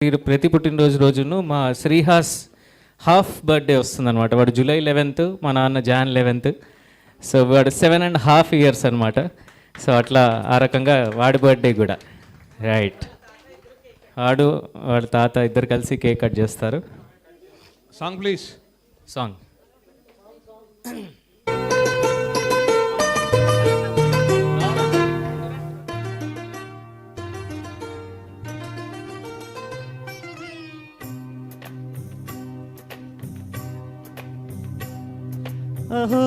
ప్రతి పుట్టినరోజు రోజును మా శ్రీహాస్ హాఫ్ బర్త్డే వస్తుందన్నమాట. వాడు జూలై 11th, మా నాన్న జాన్ 11th. సో వాడు 7.5 years అనమాట. సో అట్లా ఆ రకంగా వాడి బర్త్డే కూడా రైట్. వాడి తాత ఇద్దరు కలిసి కేక్ కట్ చేస్తారు. Song please. సాంగ్ అహో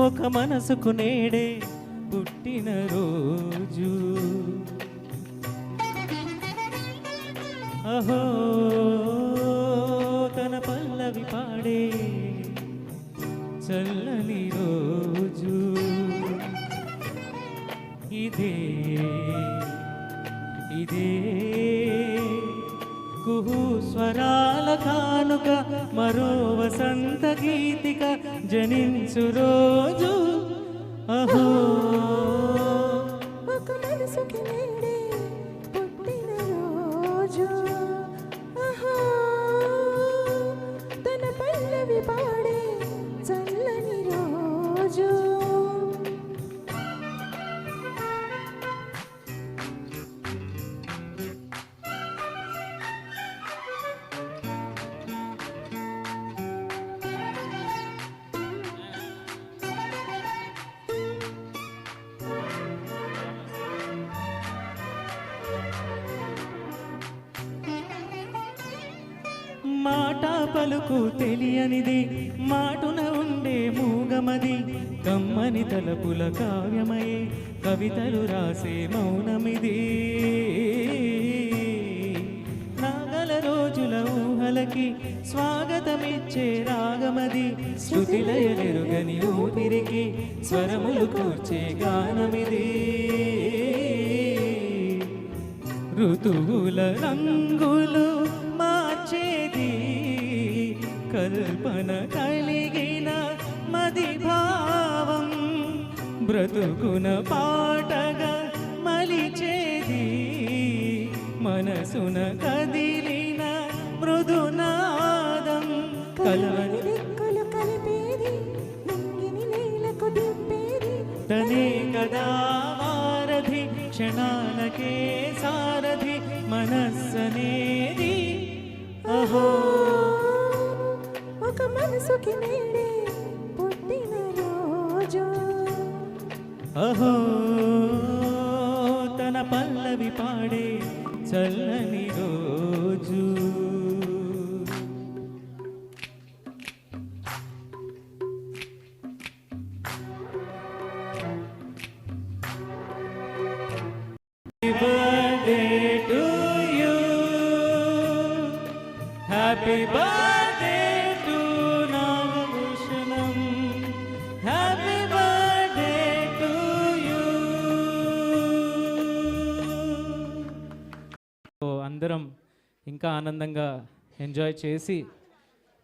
ఒక మనసుకు నేడే పుట్టిన రోజు, అహో తన పల్లవి పాడే చల్లని రోజు, ఇదే ఇదే కుహు స్వరాల కానుక, మరో వసంత గీతిక జనించు రోజు, అహో ఒక మనసుకి నేడే పుట్టిన రోజు, అహో తన పల్లవి పాడే చల్లని రోజు. మాట పలుకు తెలియనిది, మాటున ఉండే మూగమది, కమ్మని తలపుల కావ్యమయే కవితలు రాసే మౌనమిది, నాగల రోజుల ఊహలకి స్వాగతమిచ్చే రాగమది, శృతిలయలెరుగని ఊపిరికి స్వరములు కూర్చే గానమిది, ఋతువుల రంగులు మార్చేది కల్పన కలిగిన మది భావం, బ్రతుకున పాటగా మలిచేది మనసున కదిలిన మృదునాదం, కలవని దిక్కులు కలిపేది నింగిని నేలకు దింపేది, తనే కదా వారధి క్షణాలకే సారథి మనస్సనేది, అహో ఒక మనసుకి నేడే పుట్టిన రోజు, అహో తన పల్లవి పాడే చల్లని రోజు. Happy birthday to Nagabhushanam, happy birthday to you. అందరం ఇంకా ఆనందంగా ఎంజాయ్ చేసి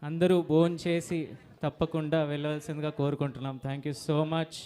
అందరూ భోంచేసి తప్పకుండా వెళ్ళవలసిందిగా కోరుకుంటున్నాం. Thank you so much.